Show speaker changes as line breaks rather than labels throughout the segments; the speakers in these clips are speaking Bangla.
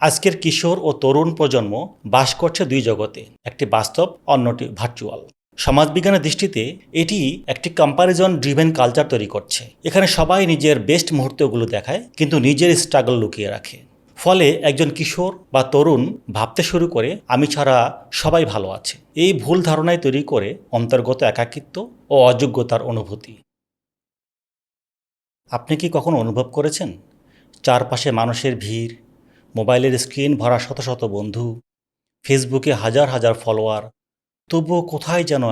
আজকের কিশোর ও তরুণ প্রজন্ম বাস করছে দুই জগতে, একটি বাস্তব, অন্যটি ভার্চুয়াল। সমাজবিজ্ঞানের দৃষ্টিতে এটি একটি কম্প্যারিজন ড্রিভেন কালচার তৈরি করছে। এখানে সবাই নিজের বেস্ট মুহূর্তগুলো দেখায়, কিন্তু নিজের স্ট্রাগল লুকিয়ে রাখে। ফলে একজন কিশোর বা তরুণ ভাবতে শুরু করে, আমি ছাড়া সবাই ভালো আছে। এই ভুল ধারণায় তৈরি করে অন্তর্গত একাকিত্ব ও অযোগ্যতার অনুভূতি। আপনি কি কখনো অনুভব করেছেন চারপাশে মানুষের ভিড়, মোবাইলের স্ক্রিন ভরা শত শত বন্ধু, ফেসবুকে হাজার হাজার ফলোয়ার, তবুও কোথায় যেন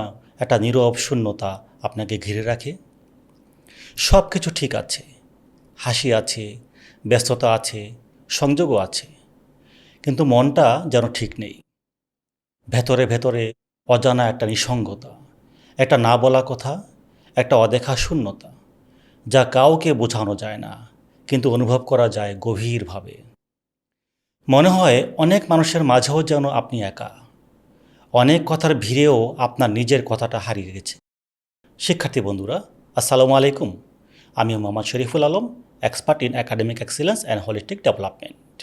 একটা নীরব শূন্যতা আপনাকে ঘিরে রাখে? সব কিছু ঠিক আছে, হাসি আছে, ব্যস্ততা আছে, সংযোগও আছে, কিন্তু মনটা যেন ঠিক নেই। ভেতরে ভেতরে অজানা একটা নিঃসঙ্গতা, একটা না বলা কথা, একটা অদেখা শূন্যতা, যা কাউকে বোঝানো যায় না, কিন্তু অনুভব করা যায় গভীরভাবে। মনে হয় অনেক মানুষের মাঝেও যেন আপনি একা, অনেক কথার ভিড়েও আপনার নিজের কথাটা হারিয়ে গেছে। শিক্ষার্থী বন্ধুরা, আসসালামু আলাইকুম। আমি Mohammad Shariful Alam, expert in academic excellence and holistic development.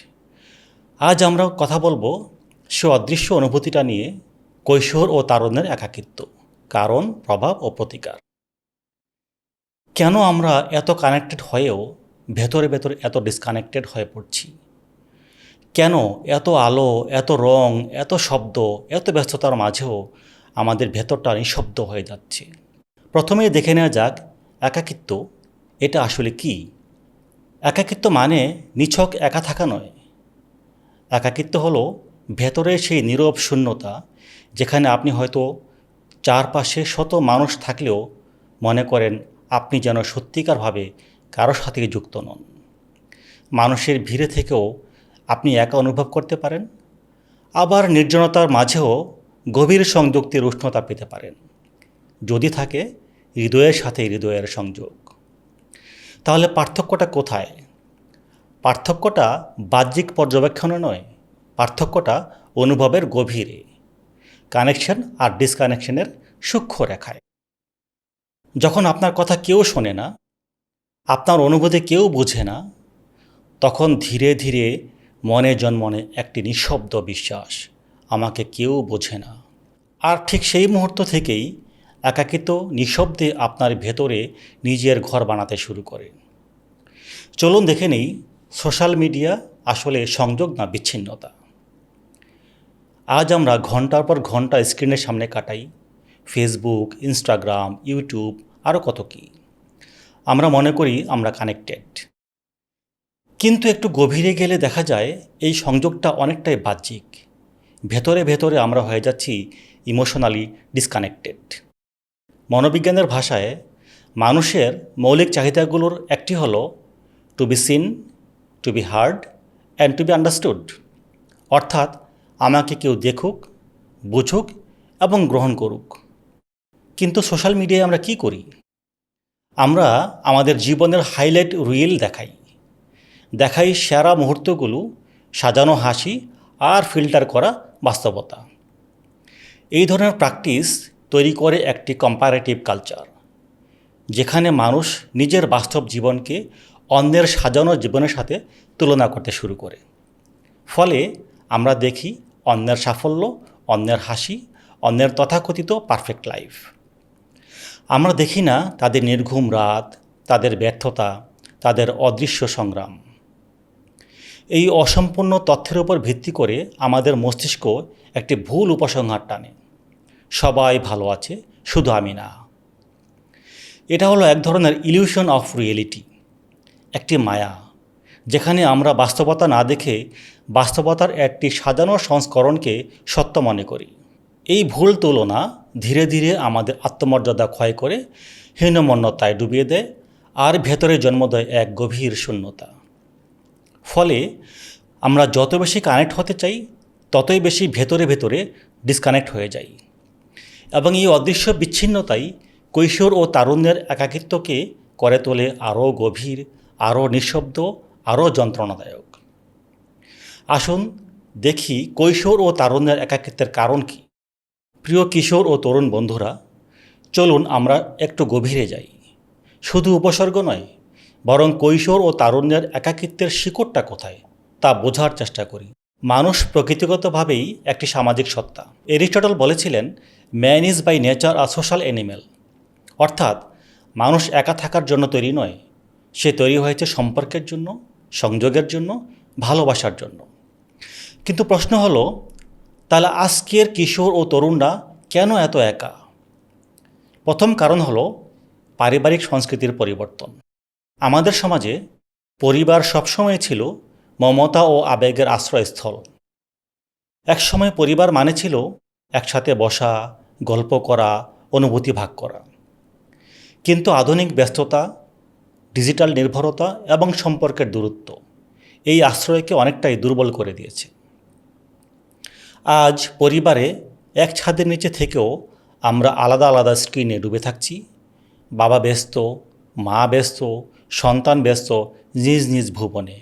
আজ আমরা কথা বলবো সে অদৃশ্য অনুভূতিটা নিয়ে, কৈশোর ও তারুণ্যের একাকিত্ব, কারণ, প্রভাব ও প্রতিকার। কেন আমরা এত কানেক্টেড হয়েও ভেতরে ভেতরে এত ডিসকানেক্টেড হয়ে পড়ছি? কেন এত আলো, এত রং, এত শব্দ, এত ব্যস্ততার মাঝেও আমাদের ভেতরটা নিঃশব্দ হয়ে যাচ্ছে? প্রথমেই দেখে নেওয়া যাক, একাকিত্ব এটা আসলে কি। একাকিত্ব মানে নিছক একা থাকা নয়। একাকিত্ব হলো ভেতরের সেই নীরব শূন্যতা, যেখানে আপনি হয়তো চারপাশে শত মানুষ থাকলেও মনে করেন আপনি যেন সত্যিকারভাবে কারোর সাথে যুক্ত নন। মানুষের ভিড়ে থেকেও আপনি একা অনুভব করতে পারেন, আবার নির্জনতার মাঝেও গভীর সংযুক্তির উষ্ণতা পেতে পারেন, যদি থাকে হৃদয়ের সাথে হৃদয়ের সংযোগ। তাহলে পার্থক্যটা কোথায়? পার্থক্যটা বাহ্যিক পর্যবেক্ষণে নয়, পার্থক্যটা অনুভবের গভীরে, কানেকশন আর ডিসকানেকশনের সূক্ষ্ম রেখায়। যখন আপনার কথা কেউ শোনে না, আপনার অনুভূতি কেউ বোঝে না, তখন ধীরে ধীরে মনে জন্মনে একটি নিঃশব্দ বিশ্বাস, আমাকে কেউ বোঝে না। আর ঠিক সেই মুহূর্ত থেকেই একাকিত্ব নিঃশব্দে আপনার ভেতরে নিজের ঘর বানাতে শুরু করে। চলুন দেখে নিই, সোশ্যাল মিডিয়া আসলে সংযোগ না বিচ্ছিন্নতা। আজ আমরা ঘন্টার পর ঘন্টা স্ক্রিনের সামনে কাটাই, ফেসবুক, ইনস্টাগ্রাম, ইউটিউব, আরও কত কী। আমরা মনে করি আমরা কানেক্টেড, কিন্তু একটু গভীরে গেলে দেখা যায় এই সংযোগটা অনেকটাই বাহ্যিক। ভেতরে ভেতরে আমরা হয়ে যাচ্ছি ইমোশনালি ডিসকানেক্টেড। মনোবিজ্ঞানের ভাষায় মানুষের মৌলিক চাহিদাগুলোর একটি হলো to be seen, to be heard and to be understood. অর্থাৎ আমাকে কেউ দেখুক, বুঝুক এবং গ্রহণ করুক। কিন্তু সোশ্যাল মিডিয়ায় আমরা কি করি? আমরা আমাদের জীবনের হাইলাইট রিল দেখাই সেরা মুহূর্তগুলো, সাজানো হাসি আর ফিল্টার করা বাস্তবতা। এই ধরনের প্র্যাকটিস তৈরি করে একটি কম্পারেটিভ কালচার, যেখানে মানুষ নিজের বাস্তব জীবনকে অন্যের সাজানো জীবনের সাথে তুলনা করতে শুরু করে। ফলে আমরা দেখি অন্যের সাফল্য, অন্যের হাসি, অন্যের তথাকথিত পারফেক্ট লাইফ। আমরা দেখি না তাদের নির্ঘুম রাত, তাদের ব্যর্থতা, তাদের অদৃশ্য সংগ্রাম। এই অসম্পূর্ণ তথ্যের উপর ভিত্তি করে আমাদের মস্তিষ্ক একটি ভুল উপসংহার টানে, সবাই ভালো আছে, শুধু আমি না। এটা হলো এক ধরনের ইলিউশন অফ রিয়েলিটি, একটি মায়া, যেখানে আমরা বাস্তবতা না দেখে বাস্তবতার একটি সাজানো সংস্করণকে সত্য মনে করি। এই ভুল তুলনা ধীরে ধীরে আমাদের আত্মমর্যাদা ক্ষয় করে হীনমন্যতায় ডুবিয়ে দেয়, আর ভেতরে জন্ম দেয় এক গভীর শূন্যতা। ফলে আমরা যত বেশি কানেক্ট হতে চাই, ততই বেশি ভেতরে ভেতরে ডিসকানেক্ট হয়ে যাই। এবং এই অদৃশ্য বিচ্ছিন্নতাই কৈশোর ও তারুণ্যের একাকিত্বকে করে তোলে আরও গভীর, আরও নিঃশব্দ, আরও যন্ত্রণাদায়ক। আসুন দেখি কৈশোর ও তারুণ্যের একাকিত্বের কারণ কী। প্রিয় কিশোর ও তরুণ বন্ধুরা, চলুন আমরা একটু গভীরে যাই। শুধু উপসর্গ নয়, বরং কৈশোর ও তারুণ্যের একাকিত্বের শিকড়টা কোথায় তা বোঝার চেষ্টা করি। মানুষ প্রকৃতিগতভাবেই একটি সামাজিক সত্তা। এরিস্টটল বলেছিলেন, man is by nature a social animal. অর্থাৎ মানুষ একা থাকার জন্য তৈরি নয়, সে তৈরি হয়েছে সম্পর্কের জন্য, সংযোগের জন্য, ভালোবাসার জন্য। কিন্তু প্রশ্ন হলো, তাহলে আজকের কিশোর ও তরুণরা কেন এত একা? প্রথম কারণ হলো পারিবারিক সংস্কৃতির পরিবর্তন। আমাদের সমাজে পরিবার সবসময় ছিল মমতা ও আবেগের আশ্রয়স্থল। একসময় পরিবার মানে ছিল একসাথে বসা, গল্প করা, অনুভূতি ভাগ করা। কিন্তু আধুনিক ব্যস্ততা, ডিজিটাল নির্ভরতা এবং সম্পর্কের দূরত্ব এই আশ্রয়কে অনেকটাই দুর্বল করে দিয়েছে। আজ পরিবারে এক ছাদের নিচে থেকেও আমরা আলাদা আলাদা স্ক্রিনে ডুবে থাকছি। বাবা ব্যস্ত, মা ব্যস্ত, সন্তান ব্যস্ত নিজ নিজ ভুবনে।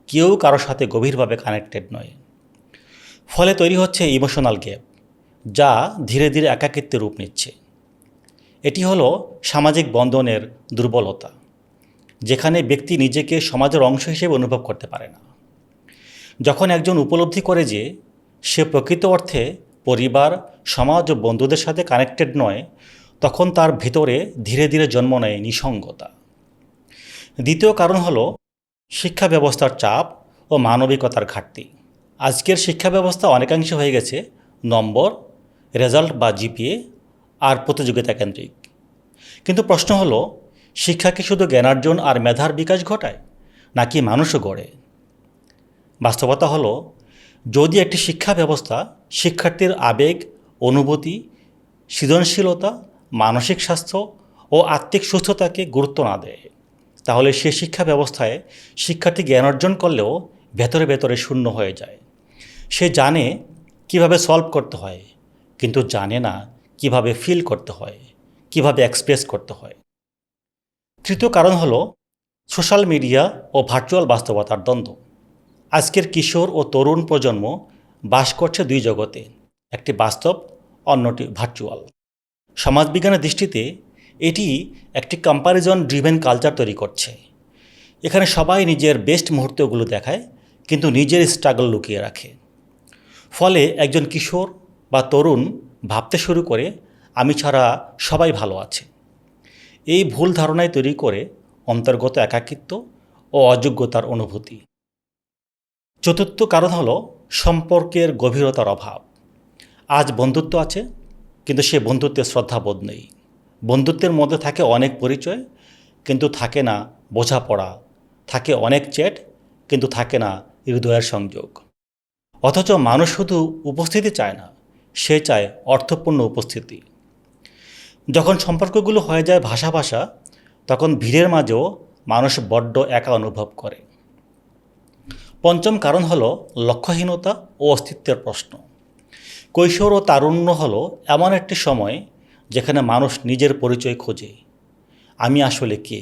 কেউ কারোর সাথে গভীরভাবে কানেক্টেড নয়। ফলে তৈরি হচ্ছে ইমোশনাল গ্যাপ, যা ধীরে ধীরে একাকিত্বের রূপ নিচ্ছে। এটি হলো সামাজিক বন্ধনের দুর্বলতা, যেখানে ব্যক্তি নিজেকে সমাজের অংশ হিসেবে অনুভব করতে পারে না। যখন একজন উপলব্ধি করে যে সে প্রকৃত অর্থে পরিবার, সমাজ ও বন্ধুদের সাথে কানেক্টেড নয়, তখন তার ভিতরে ধীরে ধীরে জন্ম নেয় নিঃসঙ্গতা। দ্বিতীয় কারণ হলো শিক্ষা ব্যবস্থার চাপ ও মানবিকতার ঘাটতি। আজকের শিক্ষা ব্যবস্থা অনেকাংশে হয়ে গেছে নম্বর, রেজাল্ট বা জিপিএ আর প্রতিযোগিতা কেন্দ্রিক। কিন্তু প্রশ্ন হলো, শিক্ষা কি শুধু জ্ঞানার্জন আর মেধার বিকাশ ঘটায়, নাকি মানুষও গড়ে? বাস্তবতা হলো, যদি একটি শিক্ষা ব্যবস্থা শিক্ষার্থীর আবেগ, অনুভূতি, সৃজনশীলতা, মানসিক স্বাস্থ্য ও আত্মিক সুস্থতাকে গুরুত্ব না দেয়, তাহলে সে শিক্ষা ব্যবস্থায় শিক্ষার্থী জ্ঞান অর্জন করলেও ভেতরে ভেতরে শূন্য হয়ে যায়। সে জানে কিভাবে সলভ করতে হয়, কিন্তু জানে না কিভাবে ফিল করতে হয়, কিভাবে এক্সপ্রেস করতে হয়। তৃতীয় কারণ হলো সোশ্যাল মিডিয়া ও ভার্চুয়াল বাস্তবতার দ্বন্দ্ব। আজকের কিশোর ও তরুণ প্রজন্ম বাস করছে দুই জগতে, একটি বাস্তব, অন্যটি ভার্চুয়াল। সমাজবিজ্ঞানের দৃষ্টিতে এটি একটি কম্প্যারিজন ড্রিভেন কালচার তৈরি করছে। এখানে সবাই নিজের বেস্ট মুহূর্তগুলো দেখায়, কিন্তু নিজের স্ট্রাগল লুকিয়ে রাখে। ফলে একজন কিশোর বা তরুণ ভাবতে শুরু করে, আমি ছাড়া সবাই ভালো আছে। এই ভুল ধারণায় তৈরি করে অন্তর্গত একাকিত্ব ও অযোগ্যতার অনুভূতি। চতুর্থ কারণ হলো সম্পর্কের গভীরতার অভাব। আজ বন্ধুত্ব আছে, কিন্তু সে বন্ধুত্বের শ্রদ্ধাবোধ নেই। বন্ধুত্বের মধ্যে থাকে অনেক পরিচয়, কিন্তু থাকে না বোঝাপড়া। থাকে অনেক চ্যাট, কিন্তু থাকে না হৃদয়ের সংযোগ। অথচ মানুষ শুধু উপস্থিতি চায় না, সে চায় অর্থপূর্ণ উপস্থিতি। যখন সম্পর্কগুলো হয়ে যায় ভাষা ভাষা, তখন ভিড়ের মাঝেও মানুষ বড্ড একা অনুভব করে। পঞ্চম কারণ হলো লক্ষ্যহীনতা ও অস্তিত্বের প্রশ্ন। কৈশোর ও তারুণ্য হলো এমন একটি সময় যেখানে মানুষ নিজের পরিচয় খোঁজে। আমি আসলে কে?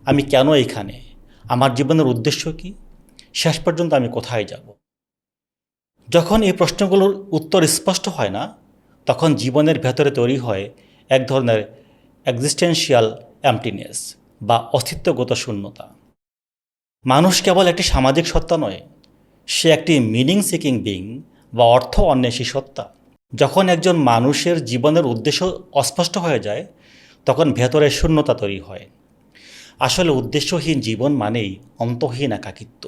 আমি কেন এখানে? আমার জীবনের উদ্দেশ্য কী? শেষ পর্যন্ত আমি কোথায় যাব? যখন এই প্রশ্নগুলোর উত্তর স্পষ্ট হয় না, তখন জীবনের ভেতরে তৈরি হয় এক ধরনের এক্সিস্টেন্সিয়াল এমটিনেস বা অস্তিত্বগত শূন্যতা। মানুষ কেবল একটি সামাজিক সত্তা নয়, সে একটি মিনিং সিকিং বিং বা অর্থ অন্বেষী সত্তা। যখন একজন মানুষের জীবনের উদ্দেশ্য অস্পষ্ট হয়ে যায়, তখন ভেতরে শূন্যতা তৈরি হয়। আসলে উদ্দেশ্যহীন জীবন মানেই অন্তহীন একাকিত্ব,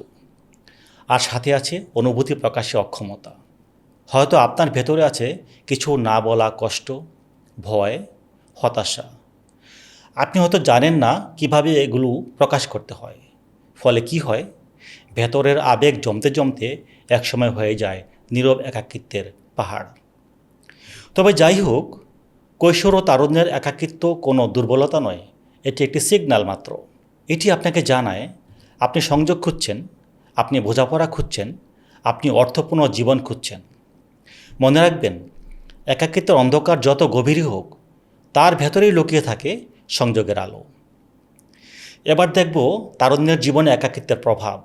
আর সাথে আছে অনুভূতি প্রকাশে অক্ষমতা। হয়তো আপনার ভেতরে আছে কিছু না বলা কষ্ট, ভয়, হতাশা। আপনি হয়তো জানেন না কিভাবে এগুলো প্রকাশ করতে হয়। ফলে কি হয়, ভেতরের আবেগ জমতে জমতে একসময় হয়ে যায় নীরব একাকিত্বের পাহাড়। তবে যাই হোক, কৈশোর ও তারুণ্যের একাকিত্ব কোনো দুর্বলতা নয়, এটি একটি সিগন্যাল মাত্র। এটি আপনাকে জানায় আপনি সংযোগ খুঁজছেন, আপনি বোঝাপড়া খুঁজছেন, আপনি অর্থপূর্ণ জীবন খুঁজছেন। মনে রাখবেন, একাকিত্বের অন্ধকার যত গভীরই হোক, তার ভেতরেই লুকিয়ে থাকে সংযোগের আলো। এবার দেখব তারুণ্যের জীবনে একাকিত্বের প্রভাব।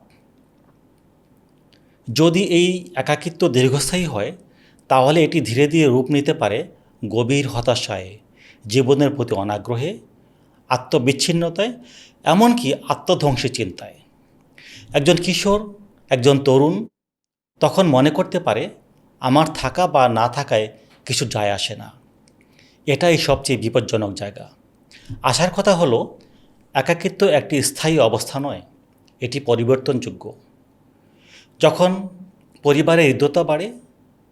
যদি এই একাকিত্ব দীর্ঘস্থায়ী হয়, তাহলে এটি ধীরে ধীরে রূপ নিতে পারে গভীর হতাশায়, জীবনের প্রতি অনাগ্রহে, আত্মবিচ্ছিন্নতায়, এমনকি আত্মধ্বংসী চিন্তায়। একজন কিশোর একজন তরুণ তখন মনে করতে পারে আমার থাকা বা না থাকায় কিছু যায় আসে না। এটাই সবচেয়ে বিপজ্জনক জায়গা। আসার কথা হলো একাকিত্ব একটি স্থায়ী অবস্থা নয়, এটি পরিবর্তনযোগ্য। যখন পরিবারে হৃদ্যতা বাড়ে,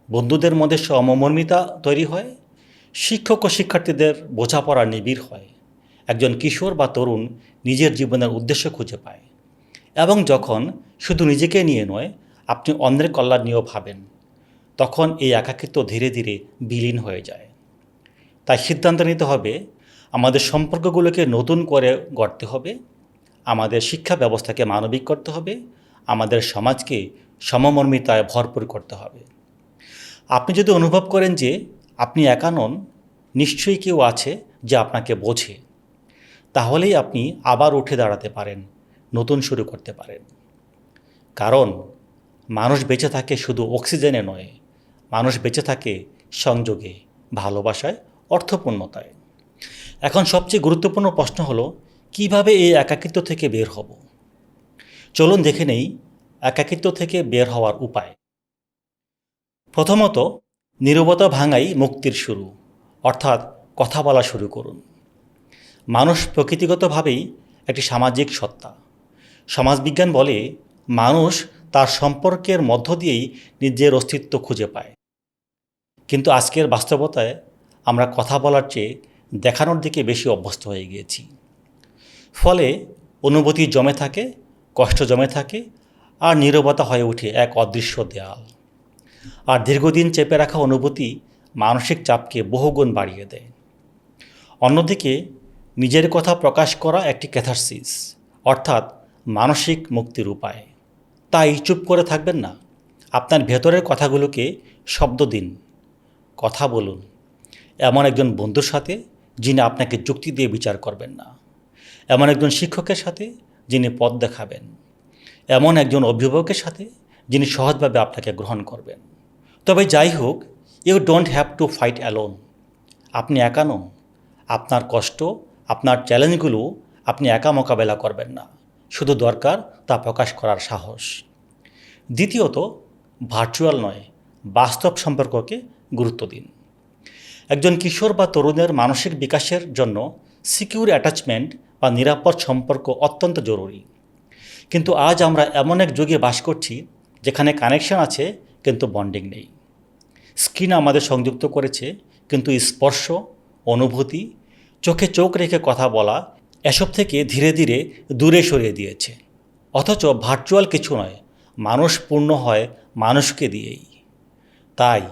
বন্ধুদের মধ্যে সমমর্মিতা তৈরি হয়, শিক্ষক ও শিক্ষার্থীদের বোঝাপড়া নিবিড় হয়, একজন কিশোর বা তরুণ নিজের জীবনের উদ্দেশ্য খুঁজে পায়, এবং যখন শুধু নিজেকে নিয়ে নয়, আপনি অন্যের কল্যাণ নিয়েও ভাবেন, তখন এই একাকিত্ব ধীরে ধীরে বিলীন হয়ে যায়। তাই সিদ্ধান্ত নিতে হবে, আমাদের সম্পর্কগুলোকে নতুন করে গড়তে হবে, আমাদের শিক্ষা ব্যবস্থাকে মানবিক করতে হবে, আমাদের সমাজকে সমমর্মিতায় ভরপুর করতে হবে। আপনি যদি অনুভব করেন যে আপনি একা নন, নিশ্চয়ই কেউ আছে যে আপনাকে বোঝে, তাহলেই আপনি আবার উঠে দাঁড়াতে পারেন, নতুন শুরু করতে পারেন। কারণ মানুষ বেঁচে থাকে শুধু অক্সিজেনে নয়, মানুষ বেঁচে থাকে সংযোগে, ভালোবাসায়, অর্থপূর্ণতায়। এখন সবচেয়ে গুরুত্বপূর্ণ প্রশ্ন হলো, কিভাবে এই একাকিত্ব থেকে বের হব? চলুন দেখে নেই একাকিত্ব থেকে বের হওয়ার উপায়। প্রথমত, নীরবতা ভাঙাই মুক্তির শুরু, অর্থাৎ কথা বলা শুরু করুন। মানুষ প্রকৃতিগতভাবেই একটি সামাজিক সত্তা। সমাজবিজ্ঞান বলে মানুষ তার সম্পর্কের মধ্য দিয়েই নিজের অস্তিত্ব খুঁজে পায়। কিন্তু আজকের বাস্তবতায় আমরা কথা বলার চেয়ে দেখানোর দিকে বেশি অভ্যস্ত হয়ে গিয়েছি। ফলে অনুভূতি জমে থাকে, কষ্ট জমে থাকে, আর নীরবতা হয়ে ওঠে এক অদৃশ্য দেয়াল। আর দীর্ঘদিন চেপে রাখা অনুভূতি মানসিক চাপকে বহুগুণ বাড়িয়ে দেয়। অন্যদিকে নিজের কথা প্রকাশ করা একটি ক্যাথারসিস, অর্থাৎ মানসিক মুক্তির উপায়। তাই চুপ করে থাকবেন না, আপনার ভেতরের কথাগুলোকে শব্দ দিন, কথা বলুন। এমন একজন বন্ধুর সাথে যিনি আপনাকে যুক্তি দিয়ে বিচার করবেন না, এমন একজন শিক্ষকের সাথে যিনি পথ দেখাবেন, এমন একজন অভিভাবকের সাথে যিনি সহজভাবে আপনাকে গ্রহণ করবেন। তবে যাই হোক, you don't have to fight alone. আপনি একা নন। আপনার কষ্ট, আপনার চ্যালেঞ্জগুলো আপনি একা মোকাবেলা করবেন না, শুধু দরকার তা প্রকাশ করার সাহস। দ্বিতীয়ত, ভার্চুয়াল নয়, বাস্তব সম্পর্ককে গুরুত্ব দিন। একজন কিশোর বা তরুণের মানসিক বিকাশের জন্য সিকিউর অ্যাটাচমেন্ট বা নিরাপদ সম্পর্ক অত্যন্ত জরুরি। কিন্তু আজ আমরা এমন এক যুগে বাস করছি যেখানে কানেকশন আছে কিন্তু বন্ডিং নেই। স্ক্রিন আমাদের সংযুক্ত করেছে, কিন্তু স্পর্শ, অনুভূতি, চোখে চোখ রেখে কথা বলা, এসব থেকে ধীরে ধীরে দূরে সরিয়ে দিয়েছে। অথচ ভার্চুয়াল কিছু নয়, মানুষ পূর্ণ হয় মানুষকে দিয়েই। তাই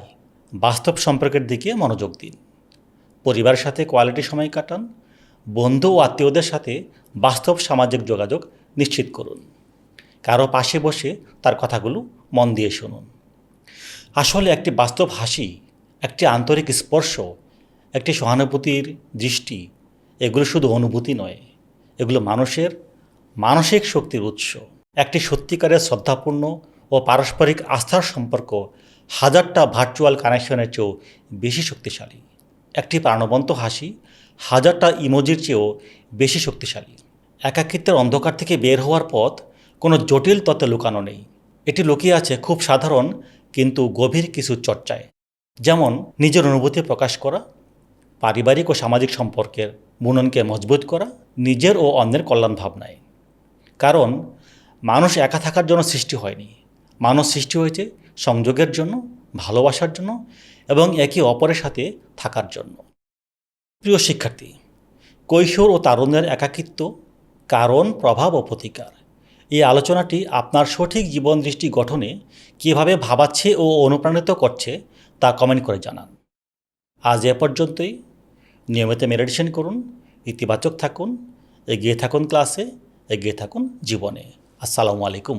বাস্তব সম্পর্কের দিকে মনোযোগ দিন। পরিবারের সাথে কোয়ালিটি সময় কাটান, বন্ধু ও আত্মীয়দের সাথে বাস্তব সামাজিক যোগাযোগ নিশ্চিত করুন। কারো পাশে বসে তার কথাগুলো মন দিয়ে শুনুন। আসলে একটি বাস্তব হাসি, একটি আন্তরিক স্পর্শ, একটি সহানুভূতির দৃষ্টি, এগুলো শুধু অনুভূতি নয়, এগুলো মানুষের মানসিক শক্তির উৎস। একটি সত্যিকারের শ্রদ্ধাপূর্ণ ও পারস্পরিক আস্থার সম্পর্ক হাজারটা ভার্চুয়াল কানেকশনের চেয়েও বেশি শক্তিশালী। একটি প্রাণবন্ত হাসি হাজারটা ইমোজির চেয়েও বেশি শক্তিশালী। একাকিত্বের অন্ধকার থেকে বের হওয়ার পথ কোনো জটিল তত্ত্বে লুকানো নেই। এটি লুকিয়ে আছে খুব সাধারণ কিন্তু গভীর কিছু চর্চায়, যেমন নিজের অনুভূতি প্রকাশ করা, পারিবারিক ও সামাজিক সম্পর্কের বুননকে মজবুত করা, নিজের ও অন্যের কল্যাণ ভাবনায়। কারণ মানুষ একা থাকার জন্য সৃষ্টি হয়নি, মানুষ সৃষ্টি হয়েছে সংযোগের জন্য, ভালোবাসার জন্য এবং একে অপরের সাথে থাকার জন্য। প্রিয় শিক্ষার্থী, কৈশোর ও তারুণ্যের একাকিত্ব, কারণ, প্রভাব ও প্রতিকার, এই আলোচনাটি আপনার সঠিক জীবন দৃষ্টি গঠনে কীভাবে ভাবাচ্ছে ও অনুপ্রাণিত করছে তা কমেন্ট করে জানান। আজ এ পর্যন্তই। নিয়মিত মেডিটেশন করুন, ইতিবাচক থাকুন, এগিয়ে থাকুন ক্লাসে, এগিয়ে থাকুন জীবনে। আসসালামু আলাইকুম।